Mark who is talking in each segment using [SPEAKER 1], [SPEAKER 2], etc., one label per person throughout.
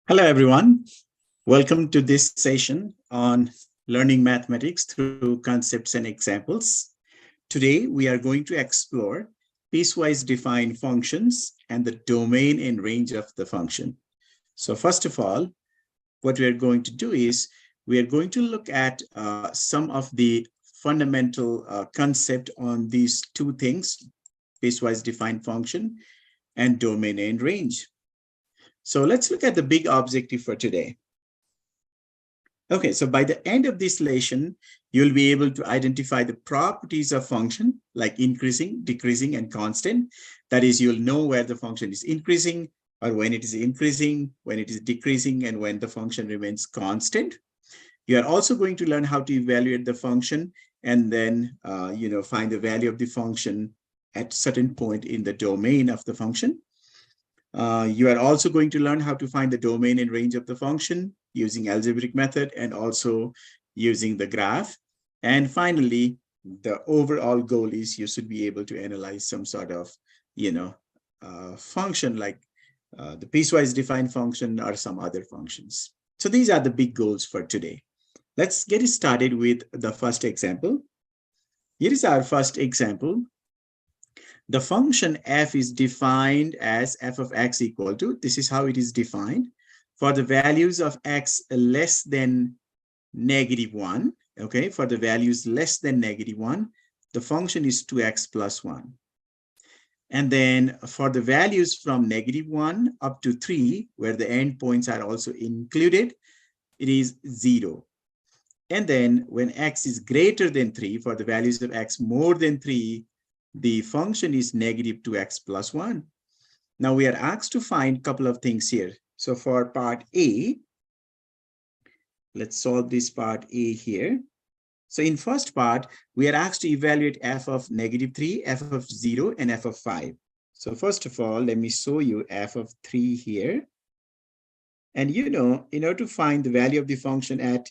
[SPEAKER 1] Hello, everyone. Welcome to this session on learning mathematics through concepts and examples. Today, we are going to explore piecewise defined functions and the domain and range of the function. So first of all, what we are going to do is we are going to look at some of the fundamental concept on these two things, piecewise defined function and domain and range. So let's look at the big objective for today. Okay, so by the end of this lesson, you'll be able to identify the properties of function like increasing, decreasing, and constant. That is, you'll know where the function is increasing or when it is increasing, when it is decreasing, and when the function remains constant. You are also going to learn how to evaluate the function and then find the value of the function at certain point in the domain of the function. You are also going to learn how to find the domain and range of the function using algebraic method and also using the graph. And finally, the overall goal is you should be able to analyze some sort of, function like the piecewise defined function or some other functions. So these are the big goals for today. Let's get started with the first example. Here is our first example. The function f is defined as f of x equal to, this is how it is defined, for the values of x less than -1, okay, for the values less than -1, the function is 2x plus 1. And then for the values from -1 up to 3, where the endpoints are also included, it is 0. And then when x is greater than 3, for the values of x more than 3, the function is -2x plus 1. Now we are asked to find a couple of things here. So for part A, let's solve this part A here. So in first part, we are asked to evaluate f of -3, f of 0, and f of 5. So first of all, let me show you f of 3 here. And in order to find the value of the function at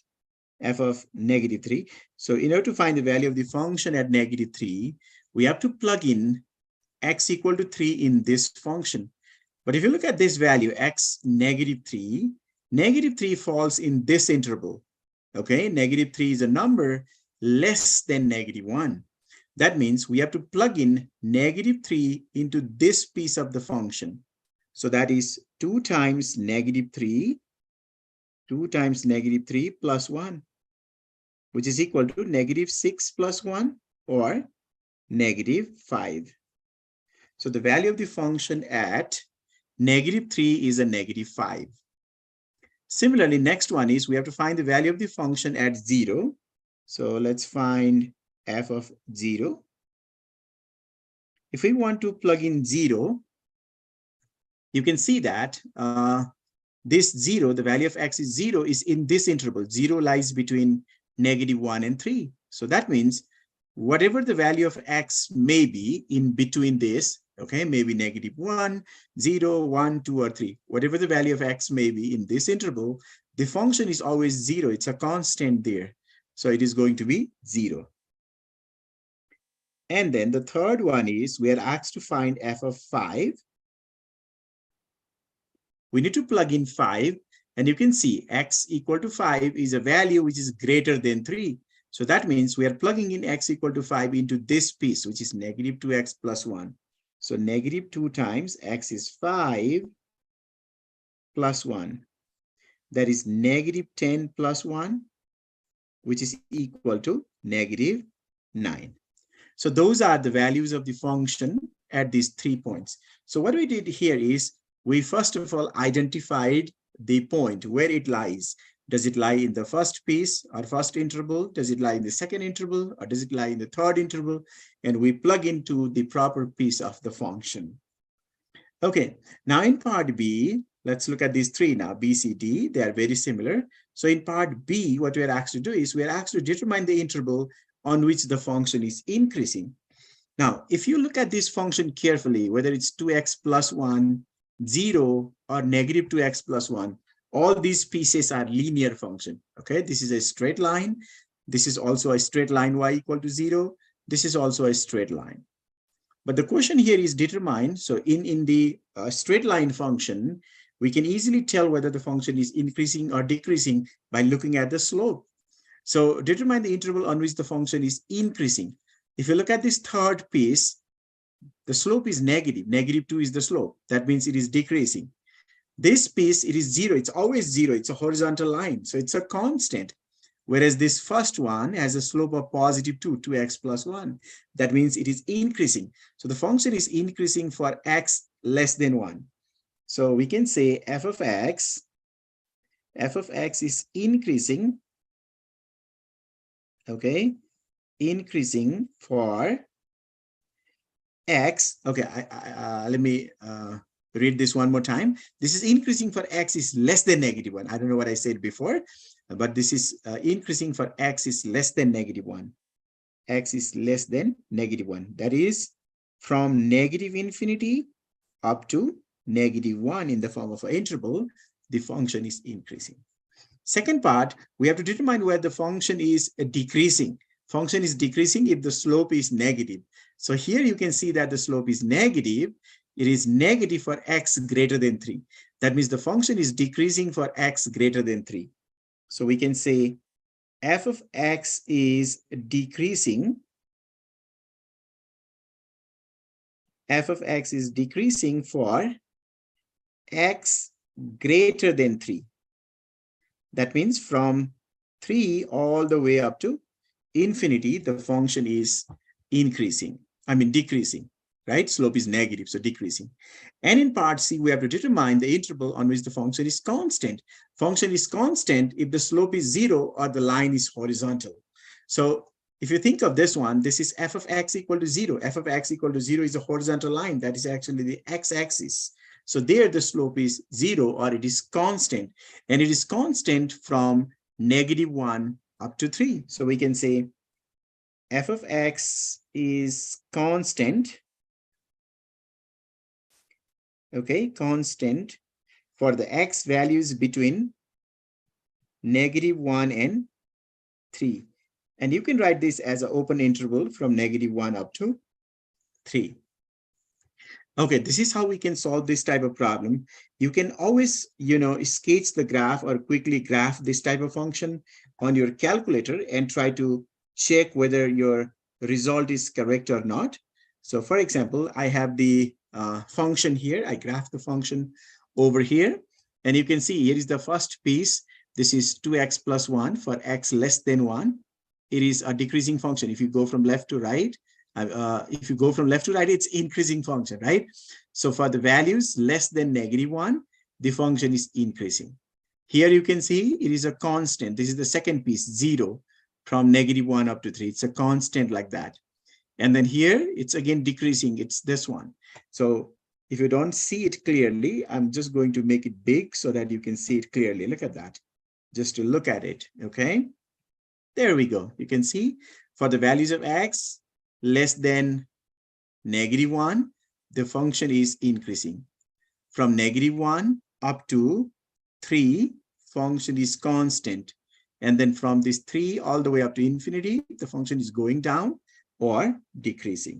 [SPEAKER 1] f of -3, so in order to find the value of the function at -3, we have to plug in x equal to 3 in this function. But if you look at this value, x -3, -3 falls in this interval. Okay, -3 is a number less than -1. That means we have to plug in -3 into this piece of the function. So that is 2 times -3, 2 times -3 plus 1, which is equal to -6 plus 1 or -5. So the value of the function at -3 is a -5. Similarly, next one is we have to find the value of the function at 0. So let's find f of 0. If we want to plug in 0, you can see that this 0, the value of x is 0, is in this interval. 0 lies between -1 and 3. So that means whatever the value of x may be in between this, okay, maybe -1, 0, 1, 2, or 3, whatever the value of x may be in this interval, the function is always 0. It's a constant there. So it is going to be 0. And then the third one is we are asked to find f of 5. We need to plug in 5, and you can see x equal to 5 is a value which is greater than 3. So that means we are plugging in x equal to 5 into this piece, which is -2x plus 1. So -2 times x is 5 plus 1. That is -10 plus 1, which is equal to -9. So those are the values of the function at these 3 points. So what we did here is we first of all identified the point where it lies. Does it lie in the first piece or first interval? Does it lie in the second interval? Or does it lie in the third interval? And we plug into the proper piece of the function. Okay, now in part B, let's look at these 3 now, B, C, D. They are very similar. So in part B, what we are asked to do is we are asked to determine the interval on which the function is increasing. Now, if you look at this function carefully, whether it's 2x plus 1, 0, or -2x plus 1, all these pieces are linear function. Okay, this is a straight line. This is also a straight line y equal to 0. This is also a straight line. But the question here is determined. So in the straight line function, We can easily tell whether the function is increasing or decreasing by looking at the slope. So determine the interval on which the function is increasing. If you look at this third piece, the slope is negative. -2 is the slope. That means it is decreasing. This piece, it is 0. It's always 0. It's a horizontal line. So it's a constant. Whereas this first one has a slope of +2, 2x plus 1. That means it is increasing. So the function is increasing for x less than 1. So we can say f of x is increasing, okay, increasing for x. Okay, let me read this one more time. This is increasing for x is less than -1. I don't know what I said before, but this is increasing for x is less than -1. X is less than -1. That is from -infinity up to -1 in the form of an interval, the function is increasing. Second part, we have to determine where the function is decreasing. Function is decreasing if the slope is negative. So here you can see that the slope is negative. It is negative for x greater than 3. That means the function is decreasing for x greater than 3. So we can say f of x is decreasing. F of x is decreasing for x greater than 3. That means from 3 all the way up to infinity, the function is decreasing, right? Slope is negative, so decreasing. And in part C, we have to determine the interval on which the function is constant. Function is constant if the slope is 0 or the line is horizontal. So if you think of this one, this is f of x equal to 0. F of x equal to 0 is a horizontal line. That is actually the x-axis. So there the slope is 0 or it is constant. And it is constant from -1 up to 3. So we can say f of x is constant. Okay, constant for the x values between -1 and 3. And you can write this as an open interval from -1 up to 3. Okay, this is how we can solve this type of problem. You can always, sketch the graph or quickly graph this type of function on your calculator and try to check whether your result is correct or not. So for example, I have the function here. I graph the function over here, and you can see here is the first piece. This is 2x plus 1 for x less than 1. It is a decreasing function. If you go from left to right, it's increasing function, right? So for the values less than -1, the function is increasing. Here you can see it is a constant. This is the second piece, 0, from -1 up to 3. It's a constant like that. And then here it's again decreasing. It's this one. So if you don't see it clearly, I'm just going to make it big so that you can see it clearly. Look at that. Just to look at it, okay? There we go. You can see for the values of x less than -1, the function is increasing. From -1 up to 3, function is constant. And then from this 3 all the way up to infinity, the function is going down or decreasing.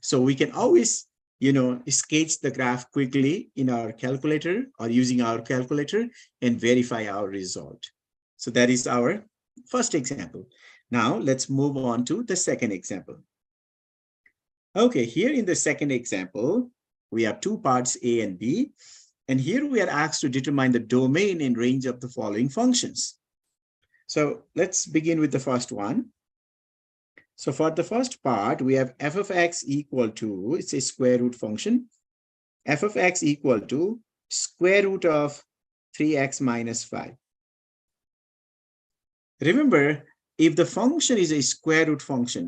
[SPEAKER 1] So we can always, sketch the graph quickly in our calculator or using our calculator and verify our result. So that is our first example. Now let's move on to the second example. Okay, here in the second example, we have two parts A and B. And here we are asked to determine the domain and range of the following functions. So let's begin with the first one. So for the first part, we have f of x equal to, it's a square root function, f of x equal to square root of 3x minus 5. Remember, if the function is a square root function,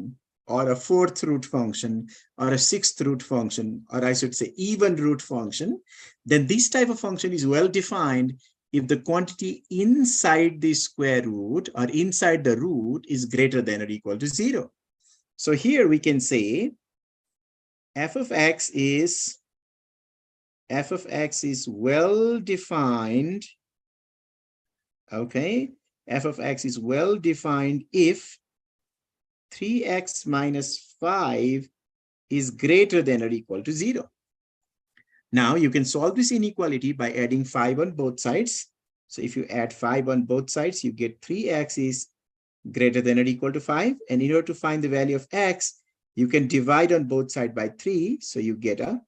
[SPEAKER 1] or a fourth root function, or a sixth root function, or I should say even root function, then this type of function is well defined if the quantity inside the square root or inside the root is greater than or equal to 0. So here we can say f of x is well defined, okay? F of x is well defined if 3x minus 5 is greater than or equal to 0. Now you can solve this inequality by adding 5 on both sides. So if you add 5 on both sides, you get 3x is greater than or equal to 5. And in order to find the value of x, you can divide on both sides by 3. So you get a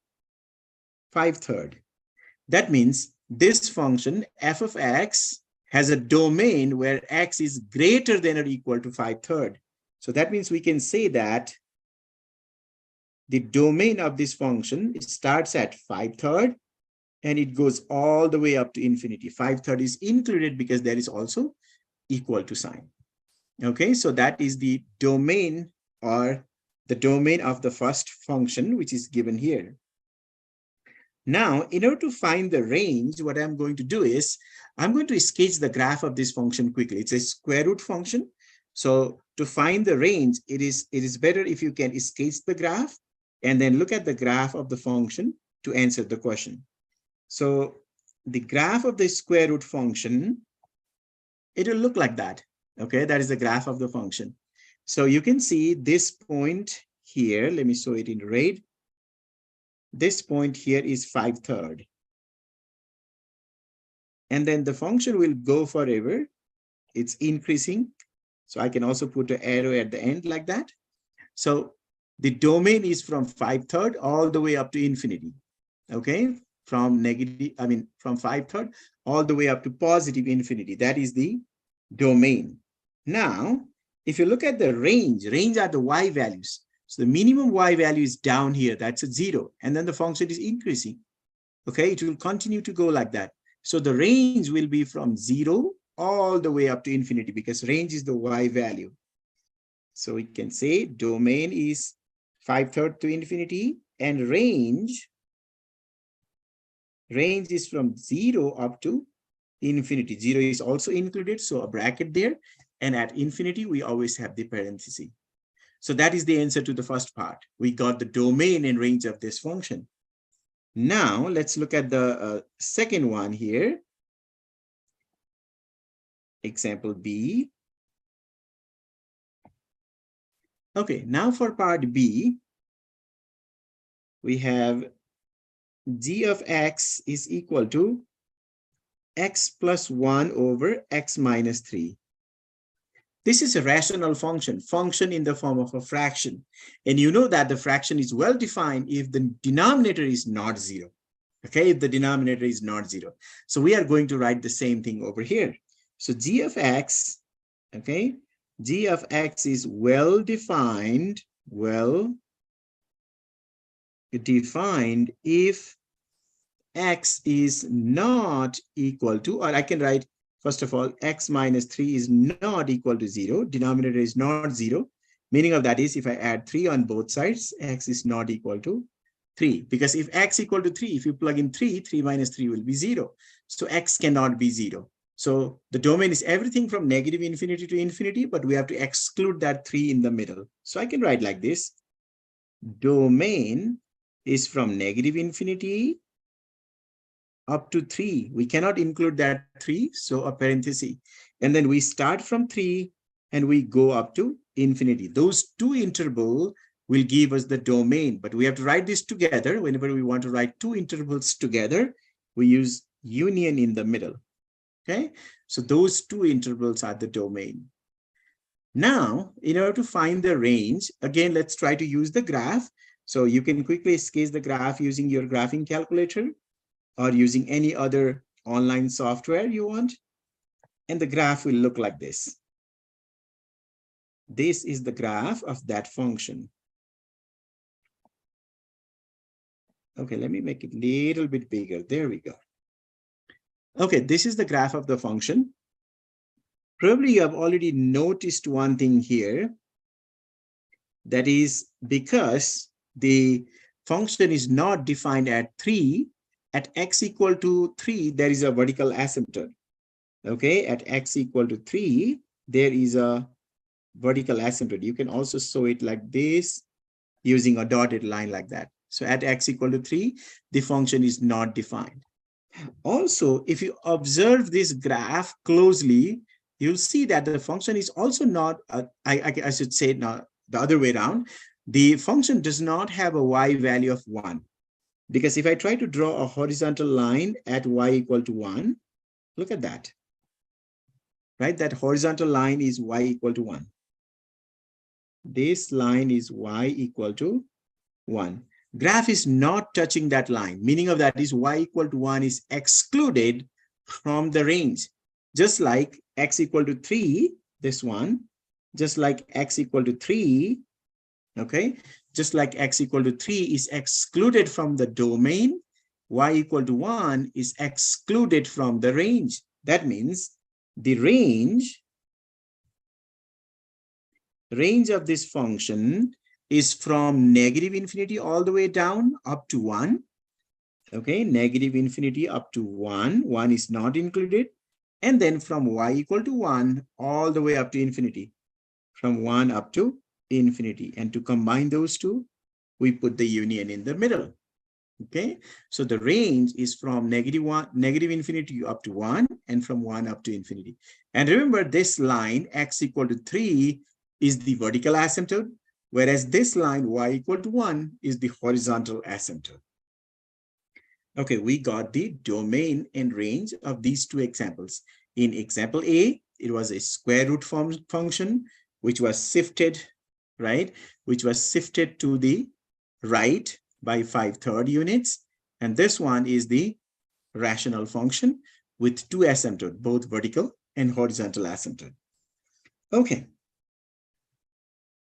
[SPEAKER 1] 5/3. That means this function f of x has a domain where x is greater than or equal to 5/3. So that means we can say that the domain of this function starts at 5/3 and it goes all the way up to infinity. 5/3 is included because there is also equal to sign. Okay, so that is the domain, or the domain of the first function, which is given here. Now, in order to find the range, what I'm going to do is I'm going to sketch the graph of this function quickly. It's a square root function. So to find the range, it is better if you can sketch the graph and then look at the graph of the function to answer the question. So the graph of the square root function, it will look like that. Okay, that is the graph of the function. So you can see this point here. Let me show it in red. This point here is 5/3. And then the function will go forever. It's increasing. So I can also put an arrow at the end like that. So the domain is from 5/3 all the way up to infinity. Okay, from 5/3 all the way up to positive infinity. That is the domain. Now, if you look at the range are the y values. So the minimum y value is down here. That's a 0. And then the function is increasing. Okay, it will continue to go like that. So the range will be from 0 all the way up to infinity because range is the y value. So we can say domain is 5/3 to infinity and range is from 0 up to infinity. 0 is also included, so a bracket there. And at infinity, we always have the parenthesis. So that is the answer to the first part. We got the domain and range of this function. Now, let's look at the second one here. Example B. Okay, now for part B, we have g of x is equal to x plus 1 over x minus 3. This is a rational function in the form of a fraction. And you know that the fraction is well defined if the denominator is not 0. Okay, if the denominator is not 0. So we are going to write the same thing over here. So g of x, okay, g of x is well defined if x is not equal to, or I can write, first of all, x minus 3 is not equal to 0. Denominator is not 0. Meaning of that is if I add 3 on both sides, x is not equal to 3. Because if x equal to 3, if you plug in 3, 3 minus 3 will be 0. So x cannot be 0. So the domain is everything from negative infinity to infinity, but we have to exclude that 3 in the middle. So I can write like this. Domain is from negative infinity up to 3. We cannot include that 3, so a parenthesis. And then we start from 3 and we go up to infinity. Those two intervals will give us the domain, but we have to write this together. Whenever we want to write two intervals together, we use union in the middle. Okay, so those two intervals are the domain. Now, in order to find the range, again, let's try to use the graph. So you can quickly sketch the graph using your graphing calculator or using any other online software you want. And the graph will look like this. This is the graph of that function. Okay, let me make it a little bit bigger. There we go. Okay, this is the graph of the function. Probably you have already noticed one thing here. That is because the function is not defined at 3. At x equal to 3, there is a vertical asymptote. Okay, at x equal to 3, there is a vertical asymptote. You can also show it like this using a dotted line like that. So at x equal to 3, the function is not defined. Also, if you observe this graph closely, you'll see that the function is also not, I should say not the other way around. The function does not have a y value of 1. Because if I try to draw a horizontal line at y equal to 1, look at that, right? That horizontal line is y equal to 1. This line is y equal to 1. Graph is not touching that line. Meaning of that is y equal to 1 is excluded from the range. Just like x equal to 3, this one, just like x equal to 3, okay? Just like x equal to 3 is excluded from the domain, y equal to 1 is excluded from the range. That means the range of this function is from negative infinity all the way down up to 1. Okay, negative infinity up to 1. 1 is not included. And then from y equal to 1 all the way up to infinity. From 1 up to infinity. And to combine those two, we put the union in the middle. Okay, so the range is from negative infinity up to 1 and from 1 up to infinity. And remember, this line x equal to 3 is the vertical asymptote, whereas this line y equal to 1 is the horizontal asymptote. Okay, we got the domain and range of these two examples. In example A, it was a square root function, which was shifted, right? Which was shifted to the right by 5/3 units. And this one is the rational function with two asymptotes, both vertical and horizontal asymptote. Okay.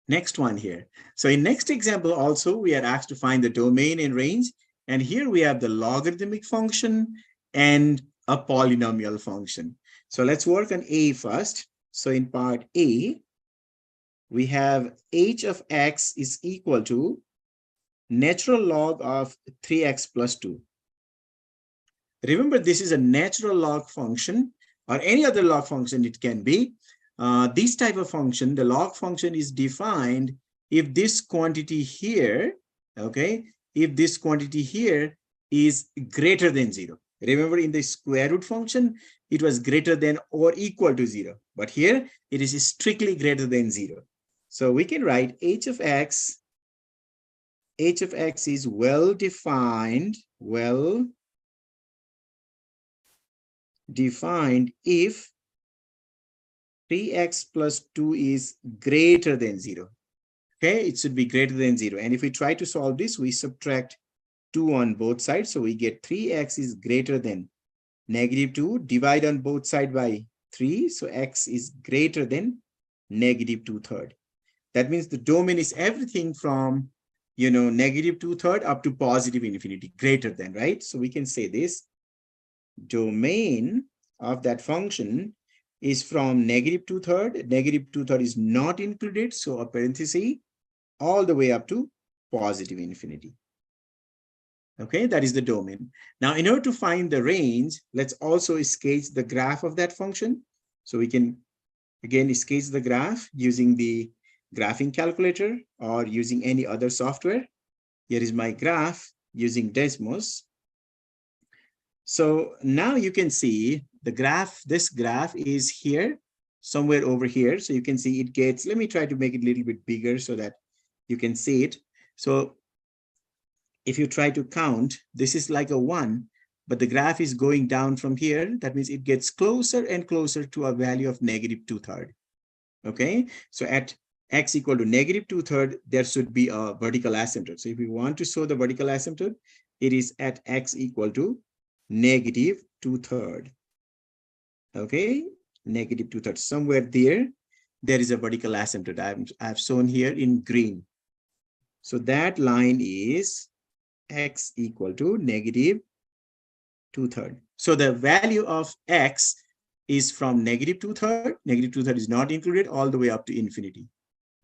[SPEAKER 1] Next one here. So in next example also, we are asked to find the domain and range. And here we have the logarithmic function and a polynomial function. So let's work on A first. So in part A, we have h of x is equal to natural log of 3x plus 2. Remember, this is a natural log function or any other log function it can be. This type of function, the log function is defined if this quantity here, okay, if this quantity here is greater than 0. Remember, in the square root function, it was greater than or equal to 0. But here, it is strictly greater than 0. So we can write h of x is well defined if 3x plus 2 is greater than 0. Okay, it should be greater than 0. And if we try to solve this, we subtract 2 on both sides. So we get 3x is greater than negative 2. Divide on both sides by 3. So x is greater than negative 2/3. That means the domain is everything from, negative 2/3 up to positive infinity, greater than, right? So we can say this domain of that function is from negative 2/3. Negative 2/3 is not included. So a parenthesis all the way up to positive infinity. Okay, that is the domain. Now, in order to find the range, let's also sketch the graph of that function. So we can, again, sketch the graph using the graphing calculator or using any other software. Here is my graph using Desmos. So now you can see the graph, this graph is here, somewhere over here. So you can see it gets, let me try to make it a little bit bigger so that you can see it. So if you try to count, this is like a 1, but the graph is going down from here. That means it gets closer and closer to a value of negative 2/3. Okay, so at x equal to negative 2/3, there should be a vertical asymptote. So if we want to show the vertical asymptote, it is at x equal to negative 2/3. Okay, negative 2/3. Somewhere there is a vertical asymptote. I've shown here in green. So that line is x equal to negative 2/3. So the value of x is from negative 2/3. Negative 2/3 is not included all the way up to infinity.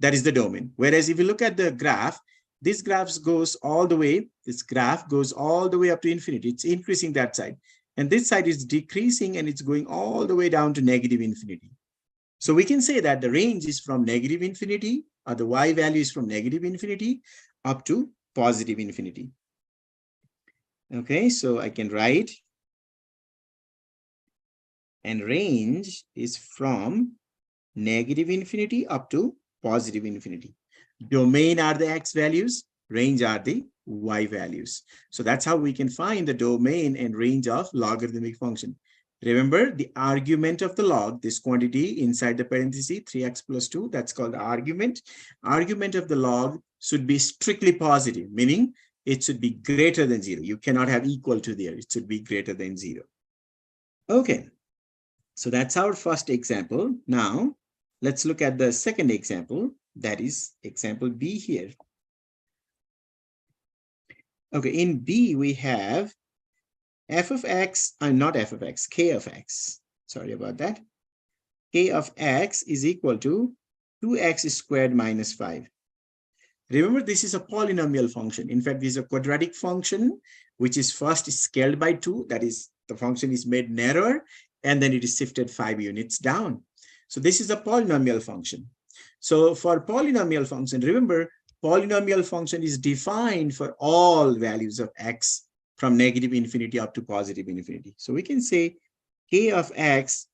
[SPEAKER 1] That is the domain. Whereas if you look at the graph, this graph goes all the way, this graph goes all the way up to infinity. It's increasing that side. And this side is decreasing and it's going all the way down to negative infinity. So we can say that the range is from negative infinity, or the y value is from negative infinity up to positive infinity. Okay, so I can write, and range is from negative infinity up to positive infinity. Domain are the x values, range are the y values. So that's how we can find the domain and range of logarithmic function. Remember the argument of the log, this quantity inside the parenthesis, 3x plus 2, that's called the argument. Argument of the log should be strictly positive, meaning it should be greater than 0. You cannot have equal to there. It should be greater than 0. Okay, so that's our first example. Now, let's look at the second example. That is example B here. Okay, in B, we have f of x, not f of x, k of x. Sorry about that. K of x is equal to 2x squared minus 5. Remember, this is a polynomial function. In fact, this is a quadratic function, which is first scaled by 2. That is, the function is made narrower, and then it is shifted 5 units down. So this is a polynomial function. So for polynomial function, remember, polynomial function is defined for all values of x from negative infinity up to positive infinity. So we can say k of x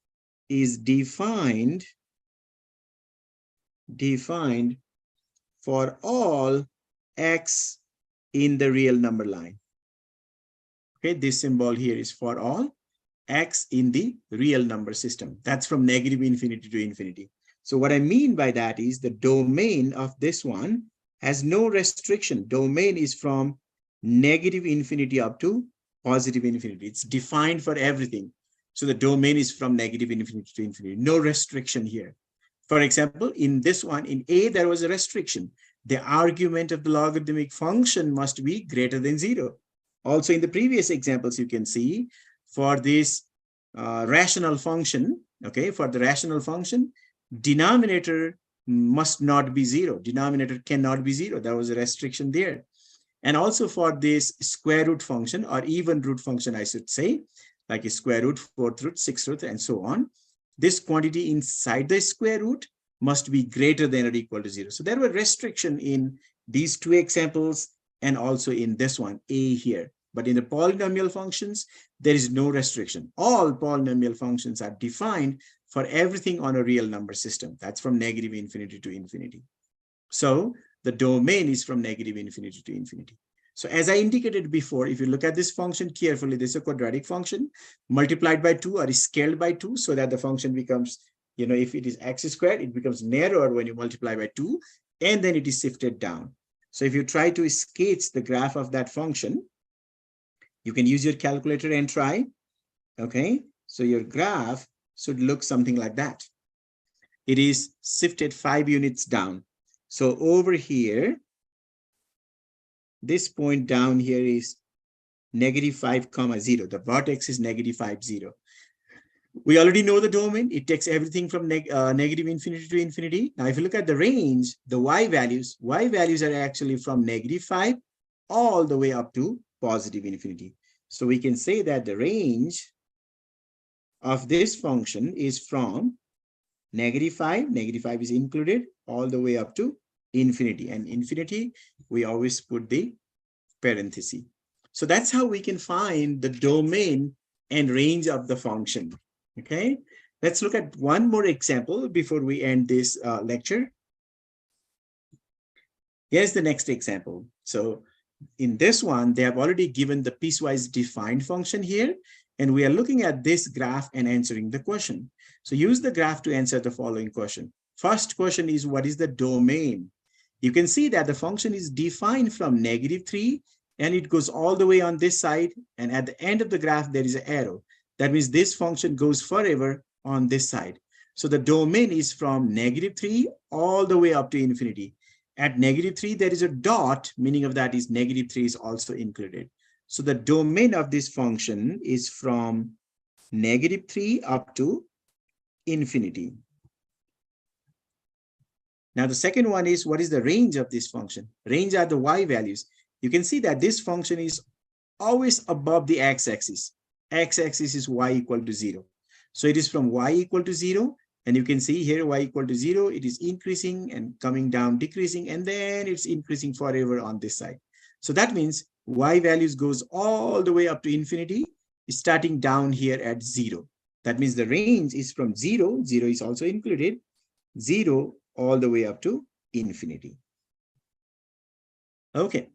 [SPEAKER 1] is defined for all x in the real number line. Okay, this symbol here is for all x in the real number system. That's from negative infinity to infinity. So what I mean by that is the domain of this one has no restriction. Domain is from negative infinity up to positive infinity. It's defined for everything. So the domain is from negative infinity to infinity. No restriction here. For example, in this one, in A, there was a restriction. The argument of the logarithmic function must be greater than 0. Also, in the previous examples, you can see for this rational function, okay, for the rational function, denominator must not be 0. Denominator cannot be 0. There was a restriction there. And also for this square root function or even root function, I should say, like a square root, fourth root, sixth root, and so on. This quantity inside the square root must be greater than or equal to 0. So there were restriction in these two examples and also in this one, A here. But in the polynomial functions, there is no restriction. All polynomial functions are defined for everything on a real number system. That's from negative infinity to infinity. So the domain is from negative infinity to infinity. So as I indicated before, if you look at this function carefully, this is a quadratic function multiplied by 2 or scaled by 2 so that the function becomes, you know, if it is x squared, it becomes narrower when you multiply by 2 and then it is shifted down. So if you try to sketch the graph of that function, you can use your calculator and try. Okay, so your graph should look something like that. It is shifted 5 units down. So over here, this point down here is negative 5, 0. The vertex is negative 5, 0. We already know the domain. It takes everything from negative infinity to infinity. Now, if you look at the range, the y values are actually from negative 5 all the way up to positive infinity. So we can say that the range of this function is from negative 5 is included, all the way up to infinity. And infinity, we always put the parenthesis. So that's how we can find the domain and range of the function. Okay, let's look at one more example before we end this lecture. Here's the next example. So in this one, they have already given the piecewise defined function here, and we are looking at this graph and answering the question. So use the graph to answer the following question. First question is, what is the domain? You can see that the function is defined from negative 3, and it goes all the way on this side, and at the end of the graph, there is an arrow. That means this function goes forever on this side. So the domain is from negative 3 all the way up to infinity. At negative 3, there is a dot, meaning of that is negative 3 is also included. So the domain of this function is from negative 3 up to infinity. Now, the second one is, what is the range of this function? Range are the y values. You can see that this function is always above the x-axis. X-axis is y equal to 0. So it is from y equal to 0. And you can see here y equal to 0, it is increasing and coming down, decreasing, and then it's increasing forever on this side. So that means y values goes all the way up to infinity, starting down here at 0. That means the range is from 0, 0 is also included, 0 all the way up to infinity. Okay.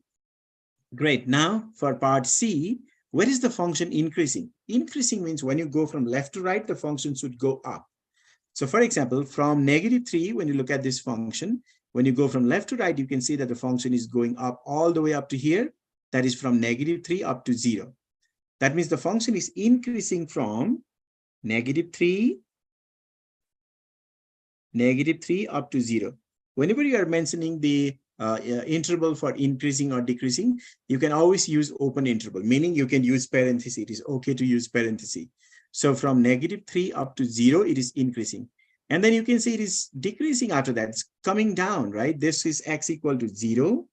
[SPEAKER 1] Great. Now for part C, where is the function increasing? Increasing means when you go from left to right, the function should go up. So for example, from -3, when you look at this function, when you go from left to right, you can see that the function is going up all the way up to here. That is from -3 up to 0. That means the function is increasing from -3 up to 0. Whenever you are mentioning the interval for increasing or decreasing, you can always use open interval, meaning you can use parenthesis. It is okay to use parenthesis. So from -3 up to 0, it is increasing. And then you can see it is decreasing after that. It's coming down, right? This is x equal to 0.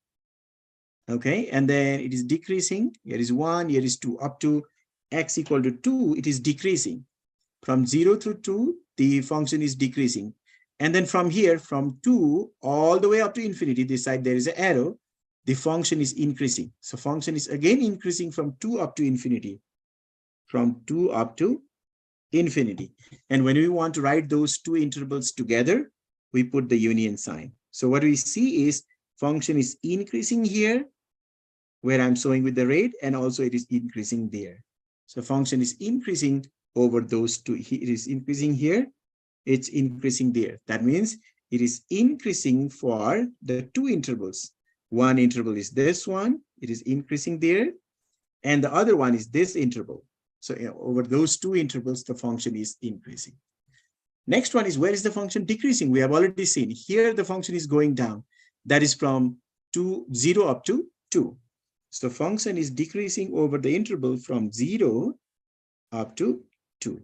[SPEAKER 1] Okay, and then it is decreasing. Here is 1, here is 2, up to x equal to 2, it is decreasing. From 0 through 2, the function is decreasing. And then from here, from 2 all the way up to infinity, this side there is an arrow, the function is increasing. So function is again increasing from 2 up to infinity. From 2 up to infinity. And when we want to write those two intervals together, we put the union sign. So what we see is function is increasing here, where I'm showing with the red, and also it is increasing there. So function is increasing over those two. It is increasing here, it's increasing there. That means it is increasing for the two intervals. One interval is this one, it is increasing there, and the other one is this interval. So over those two intervals, the function is increasing. Next one is, where is the function decreasing? We have already seen here the function is going down. That is from 0 up to 2. So the function is decreasing over the interval from 0 up to 2.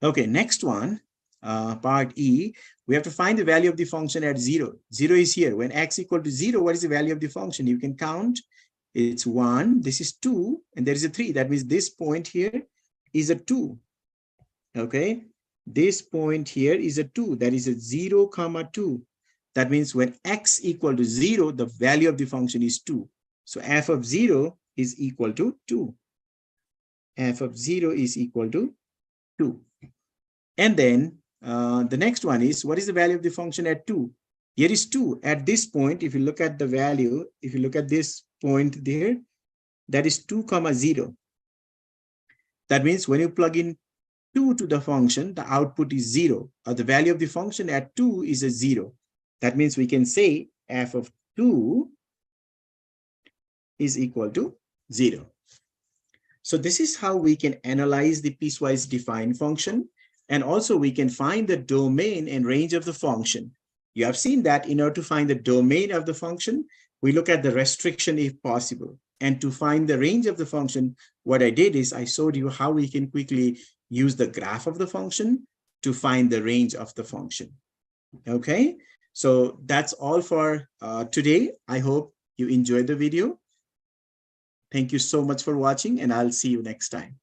[SPEAKER 1] Okay, next one, part E, we have to find the value of the function at 0. 0 is here. When x equal to 0, what is the value of the function? You can count. It's 1, this is 2, and there is a 3. That means this point here is a 2. Okay, this point here is a 2. That is a 0, 2. That means when x equal to 0, the value of the function is 2. So f of 0 is equal to 2. F of 0 is equal to 2. And then the next one is, what is the value of the function at 2? Here is 2. At this point, if you look at the value, if you look at this point there, that is 2, 0. That means when you plug in 2 to the function, the output is 0, or the value of the function at 2 is a 0. That means we can say f of 2 is equal to 0. So this is how we can analyze the piecewise defined function. And also we can find the domain and range of the function. You have seen that in order to find the domain of the function, we look at the restriction if possible. And to find the range of the function, what I did is I showed you how we can quickly use the graph of the function to find the range of the function. Okay, so that's all for today. I hope you enjoyed the video. Thank you so much for watching, and I'll see you next time.